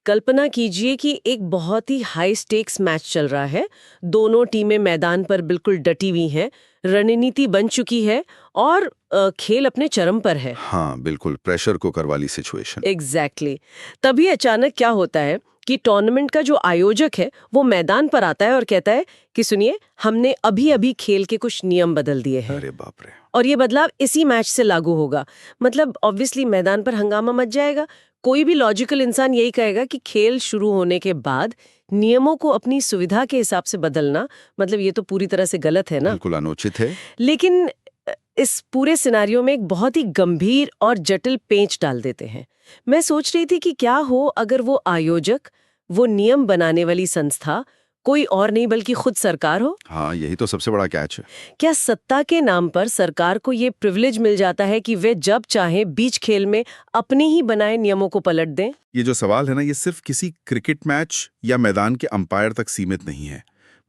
कल्पना कीजिए कि एक बहुत ही हाई स्टेक्स मैच चल रहा है। दोनों टीमें मैदान पर बिल्कुल डटी हुई हैं, रणनीति बन चुकी है और खेल अपने चरम पर है। हाँ बिल्कुल, प्रेशर कुकर वाली सिचुएशन। एग्जैक्टली। तभी अचानक क्या होता है कि टूर्नामेंट का जो आयोजक है वो मैदान पर आता है और कहता है कि सुनिए, हमने अभी अभी खेल के कुछ नियम बदल दिए हैं। अरे बाप रे। और ये बदलाव इसी मैच से लागू होगा। मतलब ऑब्वियसली मैदान पर हंगामा मच जाएगा। कोई भी लॉजिकल इंसान यही कहेगा कि खेल शुरू होने के बाद नियमों को अपनी सुविधा के हिसाब से बदलना, मतलब ये तो पूरी तरह से गलत है ना। बिल्कुल अनुचित है। लेकिन इस पूरे सिनारियो में एक बहुत ही गंभीर और जटिल पेंच डाल देते हैं। मैं सोच रही थी कि क्या हो अगर वो आयोजक, वो नियम बनाने वाली संस्था कोई और नहीं बल्कि खुद सरकार हो। हाँ यही तो सबसे बड़ा कैच है। क्या सत्ता के नाम पर सरकार को ये प्रिविलेज मिल जाता है कि वे जब चाहे बीच खेल में अपने ही बनाए नियमों को पलट दें? ये जो सवाल है ना, ये सिर्फ किसी क्रिकेट मैच या मैदान के अंपायर तक सीमित नहीं है।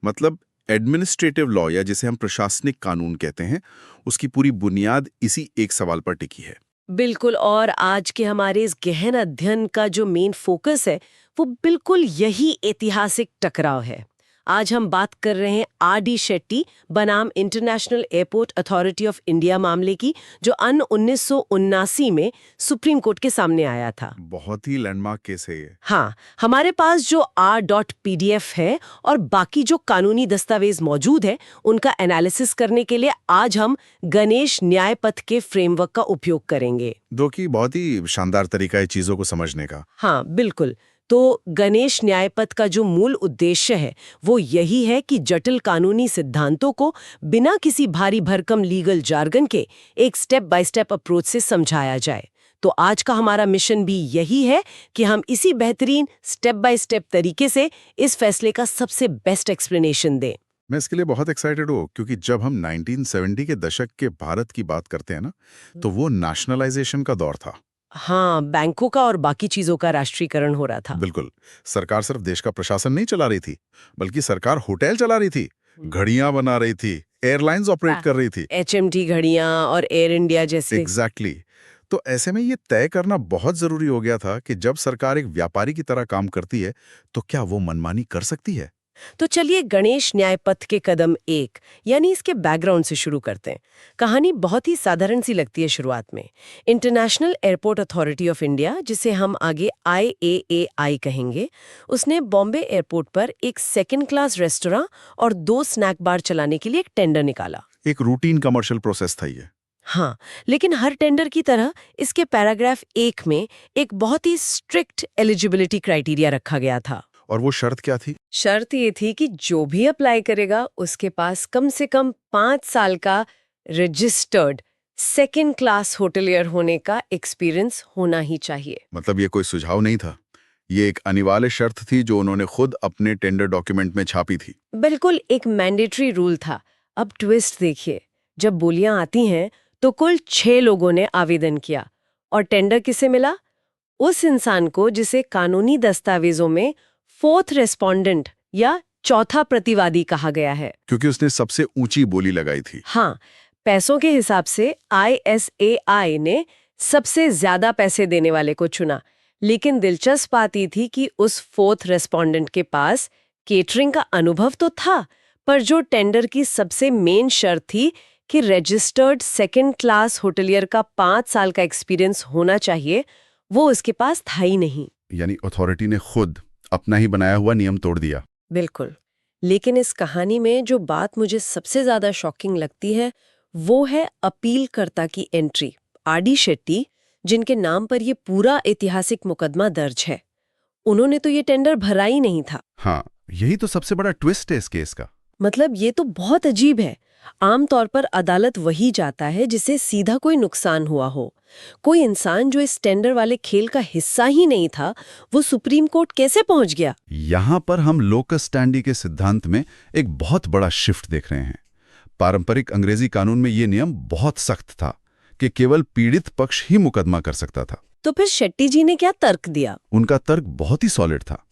मतलब एडमिनिस्ट्रेटिव लॉ, या जिसे हम प्रशासनिक कानून कहते हैं, उसकी पूरी बुनियाद इसी एक सवाल पर टिकी है। बिल्कुल। और आज के हमारे इस गहन अध्ययन का जो मेन फोकस है वो बिल्कुल यही ऐतिहासिक टकराव है। आज हम बात कर रहे हैं आर.डी. शेट्टी बनाम international airport authority of India मामले की, जो 1979 में सुप्रीम कोर्ट के सामने आया था। बहुत ही लैंडमार्क केस है ये। हाँ, हमारे पास जो R.PDF है और बाकी जो कानूनी दस्तावेज मौजूद है, उनका एनालिसिस करने के लिए आज हम गणेश न्यायपथ के फ्रेमवर्क का उपयोग करेंगे। जो कि बहुत ही शानदार तरीका है चीजों को समझने का। हाँ बिल्कुल। तो गणेश न्यायपथ का जो मूल उद्देश्य है वो यही है कि जटिल कानूनी सिद्धांतों को बिना किसी भारी भरकम लीगल जार्गन के एक स्टेप बाय स्टेप अप्रोच से समझाया जाए। तो आज का हमारा मिशन भी यही है कि हम इसी बेहतरीन स्टेप बाय स्टेप तरीके से इस फैसले का सबसे बेस्ट एक्सप्लेनेशन दें। मैं इसके लिए बहुत एक्साइटेड हूँ, क्योंकि जब हम 1970 के दशक के भारत की बात करते हैं ना, तो वो नेशनलाइजेशन का दौर था। हाँ, बैंकों का और बाकी चीजों का राष्ट्रीयकरण हो रहा था। बिल्कुल। सरकार सिर्फ देश का प्रशासन नहीं चला रही थी, बल्कि सरकार होटल चला रही थी, घड़ियां बना रही थी, एयरलाइंस ऑपरेट कर रही थी, HMT घड़ियां और एयर इंडिया जैसे। एग्जैक्टली। तो ऐसे में ये तय करना बहुत जरूरी हो गया था कि जब सरकार एक व्यापारी की तरह काम करती है तो क्या वो मनमानी कर सकती है। तो चलिए गणेश न्यायपथ के कदम 1 यानी इसके बैकग्राउंड से शुरू करते हैं। कहानी बहुत ही साधारण सी लगती है शुरुआत में। International airport authority of India, जिसे हम आगे IAAI कहेंगे, उसने बॉम्बे एयरपोर्ट पर एक सेकंड क्लास रेस्टोरेंट और 2 स्नैक बार चलाने के लिए एक टेंडर निकाला। एक रूटीन कमर्शियल प्रोसेस था ये। हाँ, लेकिन हर टेंडर की तरह इसके पैराग्राफ 1 में एक बहुत ही स्ट्रिक्ट एलिजिबिलिटी क्राइटेरिया रखा गया था। और वो शर्त क्या थी? शर्त ये थी कि जो भी अप्लाई करेगा उसके पास कम से कम 5 साल का रजिस्टर्ड सेकंड क्लास होटलियर होने का एक्सपीरियंस होना ही चाहिए। मतलब ये कोई सुझाव नहीं था, ये एक अनिवार्य शर्त थी जो उन्होंने खुद अपने टेंडर डॉक्यूमेंट में छापी थी। बिल्कुल एक मैंडेटरी रूल था। अब ट्विस्ट देखिए, जब बोलियां आती हैं तो कुल 6 लोगों ने आवेदन किया और टेंडर किसे मिला? उस इंसान को जिसे कानूनी दस्तावेजों में 4th रेस्पोंडेंट या चौथा प्रतिवादी कहा गया है, क्योंकि उसने सबसे ऊंची बोली लगाई थी। हाँ, पैसों के हिसाब से ISAI ने सबसे ज्यादा पैसे देने वाले को चुना। लेकिन दिलचस्प बात ये थी कि उस 4th रेस्पोंडेंट के पास केटरिंग का अनुभव तो था, पर जो टेंडर की सबसे मेन शर्त थी कि रजिस्टर्ड सेकंड क्लास होटलियर का 5 साल का एक्सपीरियंस होना चाहिए, वो उसके पास था ही नहीं। यानी अथॉरिटी ने खुद अपना ही बनाया हुआ नियम तोड़ दिया। बिल्कुल। लेकिन इस कहानी में जो बात मुझे सबसे ज्यादा शॉकिंग लगती है वो है अपीलकर्ता की एंट्री, आर.डी. शेट्टी, जिनके नाम पर ये पूरा ऐतिहासिक मुकदमा दर्ज है। उन्होंने तो ये टेंडर भरा ही नहीं था। हाँ, यही तो सबसे बड़ा ट्विस्ट है इस केस का। मतलब ये तो बहुत अजीब है। आमतौर पर अदालत वही जाता है जिसे सीधा कोई नुकसान हुआ हो। कोई इंसान जो इस टेंडर वाले खेल का हिस्सा ही नहीं था, वो सुप्रीम कोर्ट कैसे पहुंच गया? यहाँ पर हम लोकस स्टैंडी के सिद्धांत में एक बहुत बड़ा शिफ्ट देख रहे हैं। पारंपरिक अंग्रेजी कानून में ये नियम बहुत सख्त था कि केवल पीड़ित पक्ष ही मुकदमा कर सकता था। तो फिर शेट्टी जी ने क्या तर्क दिया? उनका तर्क बहुत ही सॉलिड था।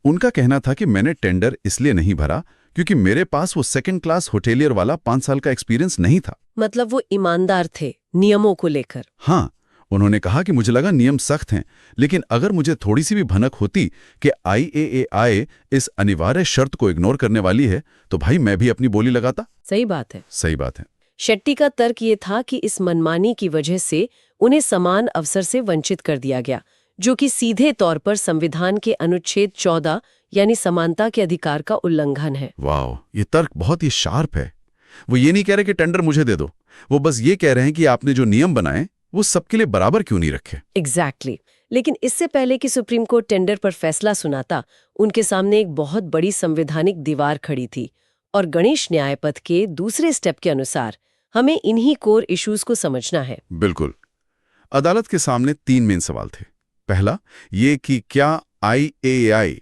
उनका कहना था कि मैंने टेंडर इसलिए नहीं भरा क्योंकि मेरे पास वो सेकंड क्लास होटेलियर वाला 5 साल का एक्सपीरियंस नहीं था। मतलब वो ईमानदार थे नियमों को लेकर। हाँ, उन्होंने कहा कि मुझे लगा नियम सख्त हैं, लेकिन अगर मुझे थोड़ी सी भी भनक होती कि IAAI इस अनिवार्य शर्त को इग्नोर करने वाली है, तो भाई मैं भी अपनी बोली लगाता। सही बात है। सही बात है। शेट्टी का तर्क ये था कि इस मनमानी की वजह से उन्हें समान अवसर से वंचित कर दिया गया, जो कि सीधे तौर पर संविधान के अनुच्छेद 14 यानी समानता के अधिकार का उल्लंघन है। वाह, ये तर्क बहुत ही शार्प है। वो ये नहीं कह रहे कि टेंडर मुझे दे दो, वो बस ये कह रहे हैं कि आपने जो नियम बनाए वो सबके लिए बराबर क्यों नहीं रखे। एग्जैक्टली। लेकिन इससे पहले कि सुप्रीम कोर्ट टेंडर पर फैसला सुनाता, उनके सामने एक बहुत बड़ी संवैधानिक दीवार खड़ी थी। और गणेश न्यायपथ के दूसरे स्टेप के अनुसार हमें इन्हीं कोर इश्यूज को समझना है। बिल्कुल। अदालत के सामने 3 मेन सवाल थे। पहला, ये कि क्या IAAI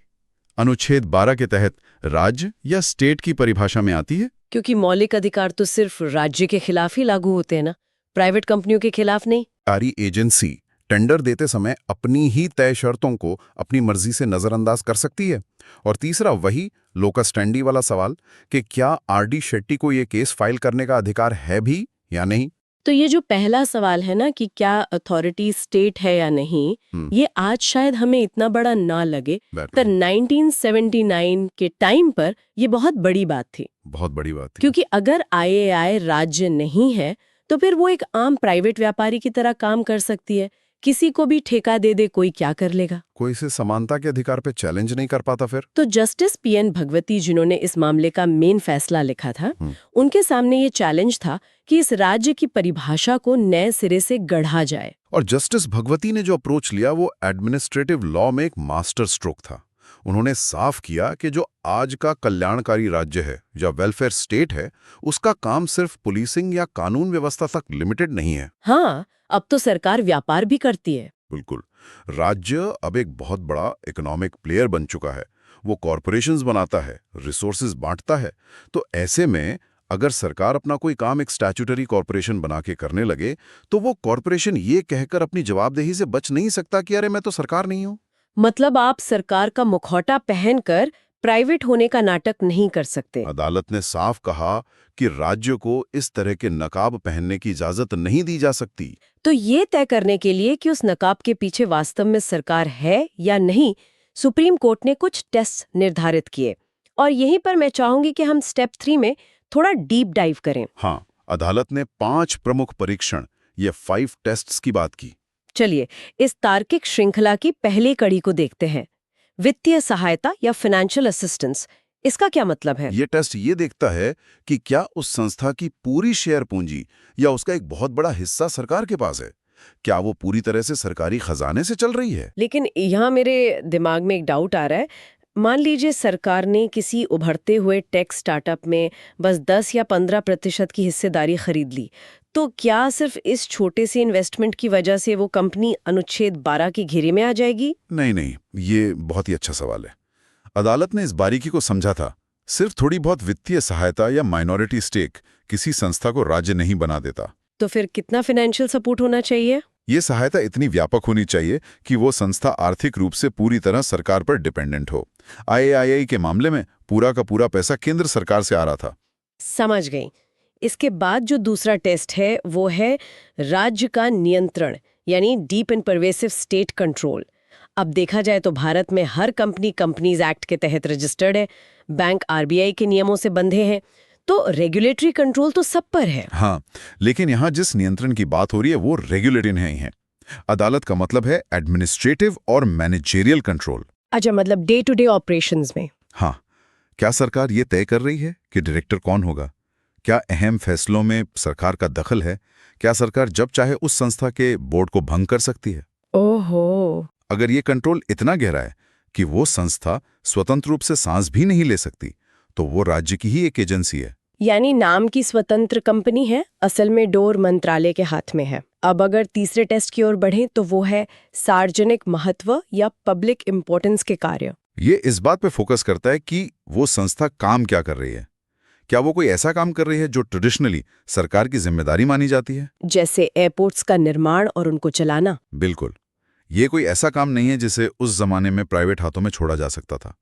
अनुच्छेद 12 के तहत राज्य या स्टेट की परिभाषा में आती है? क्योंकि मौलिक अधिकार तो सिर्फ राज्य के खिलाफ ही लागू होते हैं ना, प्राइवेट कंपनियों के खिलाफ नहीं। सरकारी एजेंसी टेंडर देते समय अपनी ही तय शर्तों को अपनी मर्जी से नजरअंदाज कर सकती है। और तीसरा, वही लोकस स्टैंडी वाला सवाल कि क्या RD शेट्टी को ये केस फाइल करने का अधिकार है भी या नहीं। तो ये जो पहला सवाल है ना कि क्या अथॉरिटी स्टेट है या नहीं, ये आज शायद हमें इतना बड़ा ना लगे, पर 1979 के टाइम पर ये बहुत बड़ी बात थी। बहुत बड़ी बात थी। क्योंकि अगर IAAI राज्य नहीं है तो फिर वो एक आम प्राइवेट व्यापारी की तरह काम कर सकती है। किसी को भी ठेका दे दे, कोई क्या कर लेगा? कोई इसे समानता के अधिकार पे चैलेंज नहीं कर पाता फिर। तो जस्टिस PN भगवती, जिन्होंने इस मामले का मेन फैसला लिखा था, उनके सामने ये चैलेंज था कि इस राज्य की परिभाषा को नए सिरे से गढ़ा जाए। और जस्टिस भगवती ने जो अप्रोच लिया वो एडमिनिस्ट्रेटिव लॉ में एक मास्टर स्ट्रोक था। उन्होंने साफ किया कि जो आज का कल्याणकारी राज्य है या वेलफेयर स्टेट है, उसका काम सिर्फ पुलिसिंग या कानून व्यवस्था तक लिमिटेड नहीं है। हाँ, अब तो सरकार व्यापार भी करती है। बिल्कुल। राज्य अब एक बहुत बड़ा इकोनॉमिक प्लेयर बन चुका है। वो कॉरपोरेशंस बनाता है, रिसोर्सेज बांटता है। तो ऐसे में अगर सरकार अपना कोई काम एक स्टैट्यूटरी कॉरपोरेशन बना के करने लगे, तो वो कॉरपोरेशन ये कहकर अपनी जवाबदेही से बच नहीं सकता कि अरे मैं तो सरकार नहीं हूं। मतलब आप सरकार का मुखौटा पहनकर प्राइवेट होने का नाटक नहीं कर सकते। अदालत ने साफ कहा कि राज्य को इस तरह के नकाब पहनने की इजाजत नहीं दी जा सकती। तो ये तय करने के लिए कि उस नकाब के पीछे वास्तव में सरकार है या नहीं, सुप्रीम कोर्ट ने कुछ टेस्ट निर्धारित किए। और यहीं पर मैं चाहूंगी कि हम स्टेप 3 में थोड़ा डीप डाइव करें। हाँ, अदालत ने 5 प्रमुख परीक्षण, ये 5 टेस्ट्स की बात की। चलिए इस तार्किक श्रृंखला की पहली कड़ी को देखते हैं। वित्तीय सहायता या फाइनेंशियल असिस्टेंस, इसका क्या मतलब है? ये टेस्ट ये देखता है कि क्या उस संस्था की पूरी शेयर पूंजी या उसका एक बहुत बड़ा हिस्सा सरकार के पास है। क्या वो पूरी तरह से सरकारी खजाने से चल रही है? लेकिन यहाँ मेरे दिमाग में एक डाउट आ रहा है। मान लीजिए सरकार ने किसी उभरते हुए टेक स्टार्टअप में बस 10 या 15% की हिस्सेदारी खरीद ली, तो क्या सिर्फ इस छोटे से इन्वेस्टमेंट की वजह से वो कंपनी अनुच्छेद 12 की घेरे में आ जाएगी? नहीं, ये बहुत ही अच्छा सवाल है। अदालत ने इस बारीकी को समझा था। सिर्फ थोड़ी बहुत वित्तीय सहायता या माइनॉरिटी स्टेक किसी संस्था को राज्य नहीं बना देता। तो फिर कितना फाइनेंशियल सपोर्ट होना चाहिए? ये सहायता इतनी व्यापक होनी चाहिए कि वो संस्था आर्थिक रूप से पूरी तरह सरकार पर डिपेंडेंट हो। IAAI के मामले में पूरा का पूरा पैसा केंद्र सरकार से आ रहा था। समझ गई। इसके बाद जो दूसरा टेस्ट है वो है राज्य का नियंत्रण, यानी deep and pervasive state control. अब देखा जाए तो भारत में हर कंपनी कंपनीज एक्ट के तहत रजिस्टर्ड है, बैंक RBI के नियमों से बंधे हैं, तो रेगुलेटरी कंट्रोल तो सब पर है। हाँ, लेकिन यहाँ जिस नियंत्रण की बात हो रही है वो रेगुलेटरी नहीं है। अदालत का मतलब है एडमिनिस्ट्रेटिव और मैनेजेरियल कंट्रोल। अच्छा, मतलब डे टू डे ऑपरेशंस में। हाँ, क्या सरकार ये तय कर रही है कि डायरेक्टर कौन होगा? क्या अहम फैसलों में सरकार का दखल है? क्या सरकार जब चाहे उस संस्था के बोर्ड को भंग कर सकती है? ओहो। अगर ये कंट्रोल इतना गहरा है कि वो संस्था स्वतंत्र रूप से सांस भी नहीं ले सकती, तो वो राज्य की ही एक एजेंसी है। यानी नाम की स्वतंत्र कंपनी है, असल में डोर मंत्रालय के हाथ में है। अब अगर तीसरे टेस्ट की ओर बढ़ें तो वो है सार्वजनिक महत्व या पब्लिक इम्पोर्टेंस के कार्य। ये इस बात पे फोकस करता है कि वो संस्था काम क्या कर रही है। क्या वो कोई ऐसा काम कर रही है जो ट्रेडिशनली सरकार की जिम्मेदारी मानी जाती है? जैसे एयरपोर्ट्स का निर्माण और उनको चलाना। बिल्कुल। ये कोई ऐसा काम नहीं है जिसे उस जमाने में प्राइवेट हाथों में छोड़ा जा सकता था।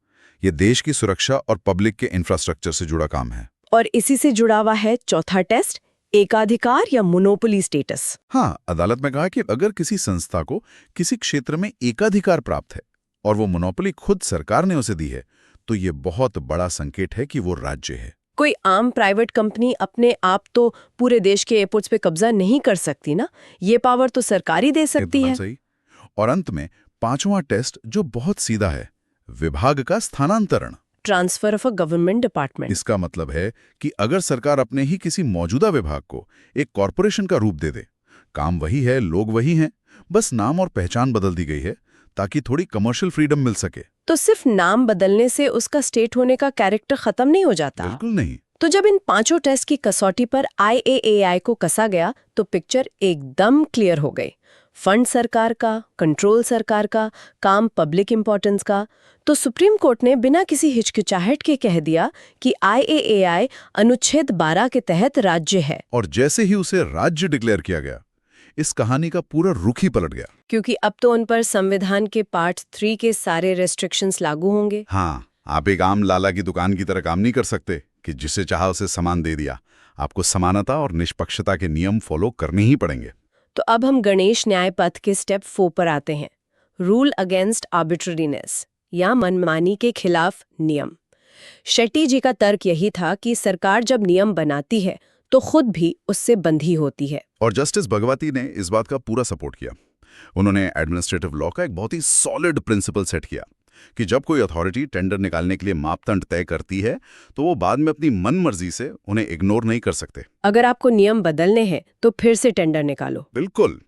ये देश की सुरक्षा और पब्लिक के इंफ्रास्ट्रक्चर से जुड़ा काम है। और इसी से जुड़ा हुआ है चौथा टेस्ट, एकाधिकार या मोनोपोली स्टेटस। हाँ, अदालत में कहा कि अगर किसी संस्था को किसी क्षेत्र में एकाधिकार प्राप्त है और वो मोनोपोली खुद सरकार ने उसे दी है, तो ये बहुत बड़ा संकेत है कि वो राज्य है। कोई आम प्राइवेट कंपनी अपने आप तो पूरे देश के एयरपोर्ट्स पे कब्जा नहीं कर सकती ना, ये पावर तो सरकार ही दे सकती एकदम है। सही। और अंत में 5वां टेस्ट जो बहुत सीधा है, विभाग का स्थानांतरण। Transfer of a government department. इसका मतलब है कि अगर सरकार अपने ही किसी मौजूदा विभाग को एक कॉरपोरेशन का रूप दे दे, काम वही है, लोग वही हैं, बस नाम और पहचान बदल दी गई है ताकि थोड़ी कमर्शियल फ्रीडम मिल सके। तो सिर्फ नाम बदलने से उसका स्टेट होने का कैरेक्टर खत्म नहीं हो जाता। बिल्कुल नहीं। तो जब इन 5 टेस्ट की कसौटी पर IAAI को कसा गया तो पिक्चर एकदम क्लियर हो गई। फंड सरकार का, कंट्रोल सरकार का, काम पब्लिक इंपॉर्टेंस का। तो सुप्रीम कोर्ट ने बिना किसी हिचकिचाहट के कह दिया कि IAAI अनुच्छेद 12 के तहत राज्य है। और जैसे ही उसे राज्य डिक्लेयर किया गया, इस कहानी का पूरा रुख ही पलट गया। क्योंकि अब तो उन पर संविधान के पार्ट 3 के सारे रेस्ट्रिक्शंस लागू होंगे। हाँ, आप एक आम लाला की दुकान की तरह काम नहीं कर सकते कि जिसे चाहा उसे सामान दे दिया। आपको समानता और निष्पक्षता के नियम फॉलो करने ही पड़ेंगे। तो अब हम गणेश न्याय पथ के स्टेप 4 पर आते हैं, रूल अगेंस्ट आर्बिट्ररीनेस या मनमानी के खिलाफ नियम। शेट्टी जी का तर्क यही था कि सरकार जब नियम बनाती है तो खुद भी उससे बंधी होती है। और जस्टिस भगवती ने इस बात का पूरा सपोर्ट किया। उन्होंने एडमिनिस्ट्रेटिव लॉ का एक बहुत ही सॉलिड प्रिंसिपल सेट किया कि जब कोई अथॉरिटी टेंडर निकालने के लिए मापदंड तय करती है तो वो बाद में अपनी मनमर्जी से उन्हें इग्नोर नहीं कर सकते। अगर आपको नियम बदलने हैं तो फिर से टेंडर निकालो। बिल्कुल,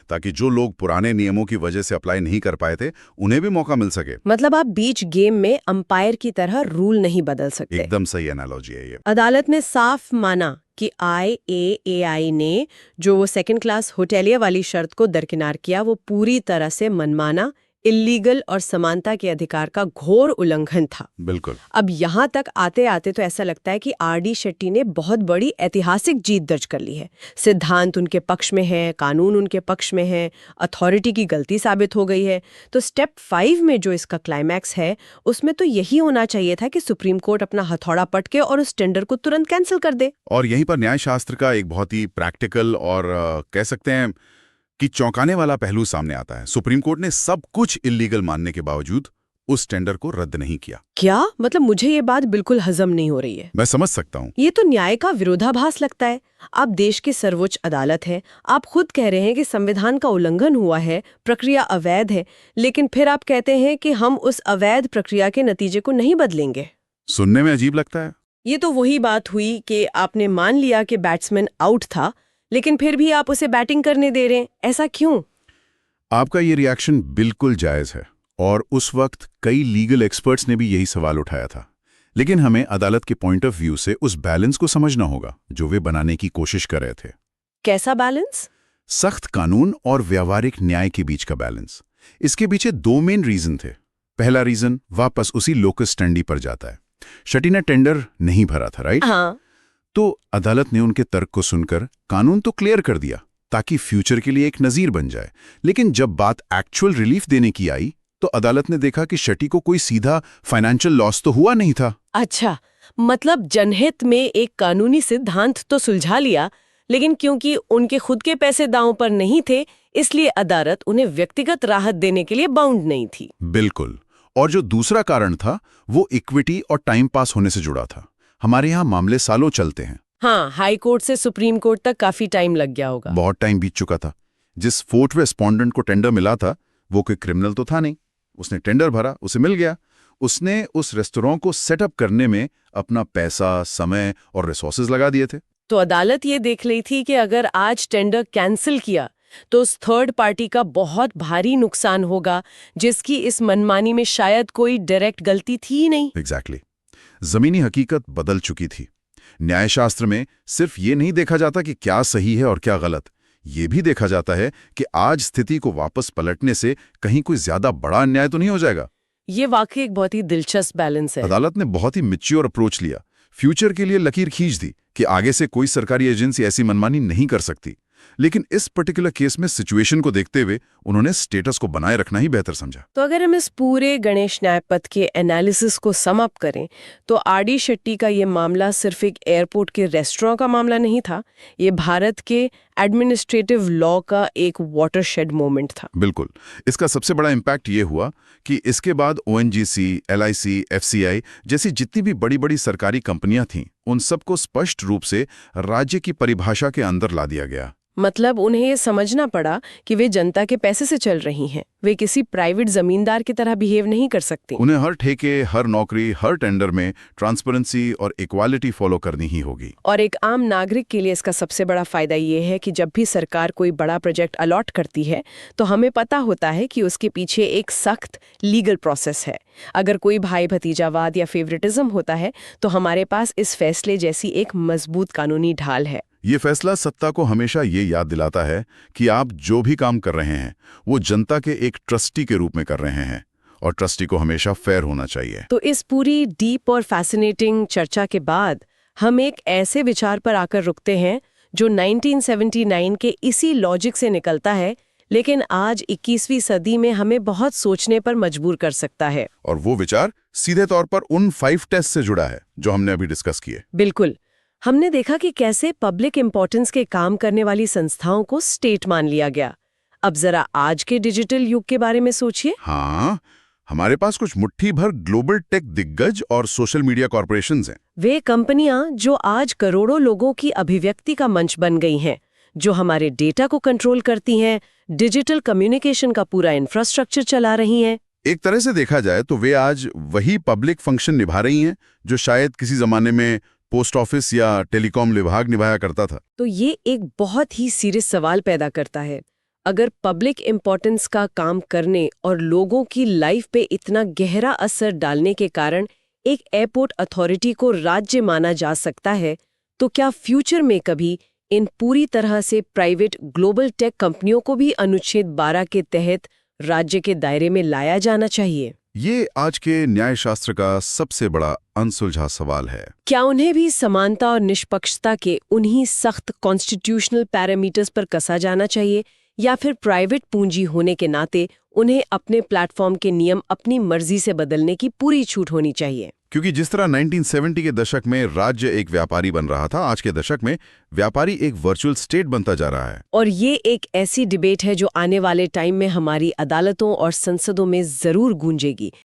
ताकि जो लोग पुराने नियमों की वजह से अप्लाई नहीं कर पाए थे उन्हें भी मौका मिल सके। मतलब आप बीच गेम में अंपायर की तरह रूल नहीं बदल सकते। एकदम सही एनालॉजी है ये। अदालत ने साफ माना कि IAAI ने जो वो सेकंड क्लास होटेलिया वाली शर्त को दरकिनार किया वो पूरी तरह से मनमाना, इल्लीगल और समानता के अधिकार का घोर उल्लंघन था। बिल्कुल। अब यहाँ तक आते आते तो ऐसा लगता है कि RD शेट्टी ने बहुत बड़ी ऐतिहासिक जीत दर्ज कर ली है। सिद्धांत उनके पक्ष में है, कानून उनके पक्ष में है, अथॉरिटी की गलती साबित हो गई है। तो स्टेप 5 में जो इसका क्लाइमैक्स है उसमें तो यही होना चाहिए था कि सुप्रीम कोर्ट अपना हथौड़ा पटके और उस टेंडर को तुरंत कैंसिल कर दे। और यहीं पर न्यायशास्त्र का एक बहुत ही प्रैक्टिकल और कह सकते हैं कि चौंकाने वाला पहलू सामने आता है। सुप्रीम कोर्ट ने सब कुछ इल्लीगल मानने के बावजूद उस टेंडर को रद्द नहीं किया। क्या मतलब? मुझे ये बात बिल्कुल हजम नहीं हो रही है। मैं समझ सकता हूँ। ये तो न्याय का विरोधाभास लगता है। आप देश की सर्वोच्च अदालत है, आप खुद कह रहे हैं कि संविधान का उल्लंघन हुआ है, प्रक्रिया अवैध है, लेकिन फिर आप कहते हैं कि हम उस अवैध प्रक्रिया के नतीजे को नहीं बदलेंगे। सुनने में अजीब लगता है। ये तो वही बात हुई कि आपने मान लिया कि बैट्समैन आउट था, लेकिन फिर भी आप उसे बैटिंग करने दे रहे हैं। ऐसा क्यों? आपका ये रिएक्शन बिल्कुल जायज है और उस वक्त कई लीगल एक्सपर्ट्स ने भी यही सवाल उठाया था। लेकिन हमें अदालत के पॉइंट ऑफ व्यू से उस बैलेंस को समझना होगा जो वे बनाने की कोशिश कर रहे थे। कैसा बैलेंस? सख्त कानून और व्यावहारिक न्याय के बीच का बैलेंस। इसके पीछे 2 मेन रीजन थे। पहला रीजन वापस उसी लोकस स्टैंडी पर जाता है। शेट्टी ने टेंडर नहीं भरा था, राइट? हाँ। तो अदालत ने उनके तर्क को सुनकर कानून तो क्लियर कर दिया ताकि फ्यूचर के लिए एक नजीर बन जाए। लेकिन जब बात एक्चुअल रिलीफ देने की आई तो अदालत ने देखा कि शेट्टी को कोई सीधा फाइनेंशियल लॉस तो हुआ नहीं था। अच्छा, मतलब जनहित में एक कानूनी सिद्धांत तो सुलझा लिया, लेकिन क्योंकि उनके खुद के पैसे दांव पर नहीं थे इसलिए अदालत उन्हें व्यक्तिगत राहत देने के लिए बाउंड नहीं थी। बिल्कुल। और जो दूसरा कारण था वो इक्विटी और टाइम पास होने से जुड़ा था। हमारे यहाँ मामले सालों चलते हैं। हाँ, हाई कोर्ट से सुप्रीम कोर्ट तक काफी टाइम लग गया होगा। बहुत टाइम बीत चुका था। जिस 4th रेस्पोंडेंट को टेंडर मिला था वो कोई क्रिमिनल तो था नहीं। उसने टेंडर भरा, उसे मिल गया। उसने उस रेस्टोरेंट को सेटअप करने में अपना पैसा, समय और रिसोर्सेज लगा दिए थे। तो अदालत ये देख रही थी कि अगर आज टेंडर कैंसिल किया तो उस थर्ड पार्टी का बहुत भारी नुकसान होगा जिसकी इस मनमानी में शायद कोई डायरेक्ट गलती थी ही नहीं। एग्जैक्टली। जमीनी हकीकत बदल चुकी थी। न्यायशास्त्र में सिर्फ ये नहीं देखा जाता कि क्या सही है और क्या गलत, ये भी देखा जाता है कि आज स्थिति को वापस पलटने से कहीं कोई ज्यादा बड़ा अन्याय तो नहीं हो जाएगा। ये वाकई एक बहुत ही दिलचस्प बैलेंस है। अदालत ने बहुत ही मैच्योर अप्रोच लिया। फ्यूचर के लिए लकीर खींच दी कि आगे से कोई सरकारी एजेंसी ऐसी मनमानी नहीं कर सकती। लेकिन इस पर्टिकुलर केस में सिचुएशन को देखते हुए उन्होंने स्टेटस को बनाए रखना ही बेहतर समझा। तो अगर हम इस पूरे गणेश न्यायपथ के एनालिसिस को सम अप करें तो आर.डी. शेट्टी का ये मामला सिर्फ एक एयरपोर्ट के रेस्टोरेंट का मामला नहीं था, ये भारत के एडमिनिस्ट्रेटिव लॉ का एक वाटरशेड मोमेंट था। बिल्कुल। इसका सबसे बड़ा इम्पैक्ट ये हुआ कि इसके बाद ओएनजीसी, एलआईसी, एफसीआई जैसी जितनी भी बड़ी बड़ी सरकारी कंपनियां थीं, उन सबको स्पष्ट रूप से राज्य की परिभाषा के अंदर ला दिया गया। मतलब उन्हें ये समझना पड़ा कि वे जनता के पैसे से चल रही हैं, वे किसी प्राइवेट जमींदार की तरह बिहेव नहीं कर सकती। उन्हें हर ठेके, हर नौकरी, हर टेंडर में ट्रांसपेरेंसी और इक्वालिटी फॉलो करनी ही होगी। और एक आम नागरिक के लिए इसका सबसे बड़ा फायदा ये है कि जब भी सरकार कोई बड़ा प्रोजेक्ट अलॉट करती है तो हमें पता होता है कि उसके पीछे एक सख्त लीगल प्रोसेस है। अगर कोई भाई भतीजावाद या फेवरेटिज्म होता है तो हमारे पास इस फैसले जैसी एक मजबूत कानूनी ढाल है। ये फैसला सत्ता को हमेशा ये याद दिलाता है कि आप जो भी काम कर रहे हैं वो जनता के एक ट्रस्टी के रूप में कर रहे हैं और ट्रस्टी को हमेशा फेयर होना चाहिए। तो इस पूरी डीप और फैसिनेटिंग चर्चा के बाद हम एक ऐसे विचार पर आकर रुकते हैं जो 1979 के इसी लॉजिक से निकलता है, लेकिन आज 21वीं सदी में हमें बहुत सोचने पर मजबूर कर सकता है। और वो विचार सीधे तौर पर उन 5 टेस्ट से जुड़ा है जो हमने अभी डिस्कस किए। बिल्कुल। हमने देखा कि कैसे पब्लिक इंपॉर्टेंस के काम करने वाली संस्थाओं को स्टेट मान लिया गया। अब जरा आज के डिजिटल युग के बारे में सोचिए। हाँ, हमारे पास कुछ मुट्ठी भर ग्लोबल टेक दिग्गज और सोशल मीडिया कॉर्पोरेशंस हैं। वे कंपनियां जो आज करोड़ों लोगों की अभिव्यक्ति का मंच बन गई हैं, जो हमारे डेटा को कंट्रोल करती हैं, डिजिटल कम्युनिकेशन का पूरा इंफ्रास्ट्रक्चर चला रही हैं। एक तरह से देखा जाए तो वे आज वही पब्लिक फंक्शन निभा रही हैं जो शायद किसी जमाने में पोस्ट ऑफिस या टेलीकॉम विभाग निभाया करता था। तो ये एक बहुत ही सीरियस सवाल पैदा करता है। अगर पब्लिक इंपॉर्टेंस का काम करने और लोगों की लाइफ पे इतना गहरा असर डालने के कारण एक एयरपोर्ट अथॉरिटी को राज्य माना जा सकता है, तो क्या फ्यूचर में कभी इन पूरी तरह से प्राइवेट ग्लोबल टेक कंपनियों को भी अनुच्छेद 12 के तहत राज्य के दायरे में लाया जाना चाहिए? ये आज के न्यायशास्त्र का सबसे बड़ा अनसुलझा सवाल है। क्या उन्हें भी समानता और निष्पक्षता के उन्हीं सख्त कॉन्स्टिट्यूशनल पैरामीटर्स पर कसा जाना चाहिए, या फिर प्राइवेट पूंजी होने के नाते उन्हें अपने प्लेटफॉर्म के नियम अपनी मर्जी से बदलने की पूरी छूट होनी चाहिए? क्योंकि जिस तरह 1970 के दशक में राज्य एक व्यापारी बन रहा था, आज के दशक में व्यापारी एक वर्चुअल स्टेट बनता जा रहा है। और ये एक ऐसी डिबेट है जो आने वाले टाइम में हमारी अदालतों और संसदों में जरूर गूंजेगी।